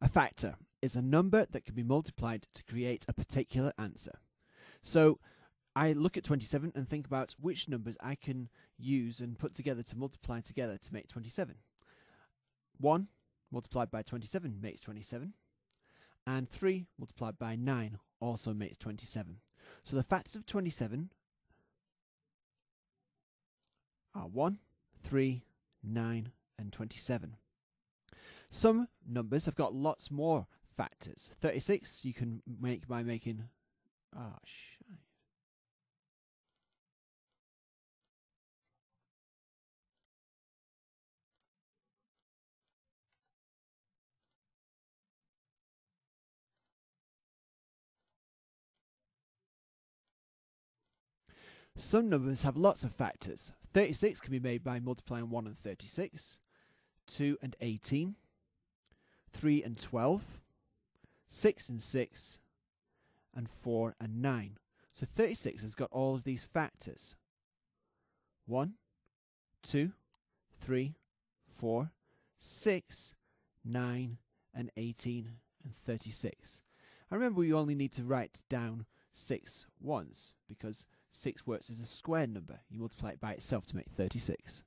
A factor is a number that can be multiplied to create a particular answer. So I look at 27 and think about which numbers I can use and put together to multiply together to make 27. 1 multiplied by 27 makes 27, and 3 multiplied by 9 also makes 27. So the factors of 27 are 1, 3, 9, and 27. Some numbers have got lots more factors. 36 you can make by making... Some numbers have lots of factors. 36 can be made by multiplying 1 and 36, 2 and 18, 3 and 12, 6 and 6, and 4 and 9. So 36 has got all of these factors. 1, 2, 3, 4, 6, 9, and 18, and 36. And remember, we only need to write down 6 once, because 6 works as a square number. You multiply it by itself to make 36.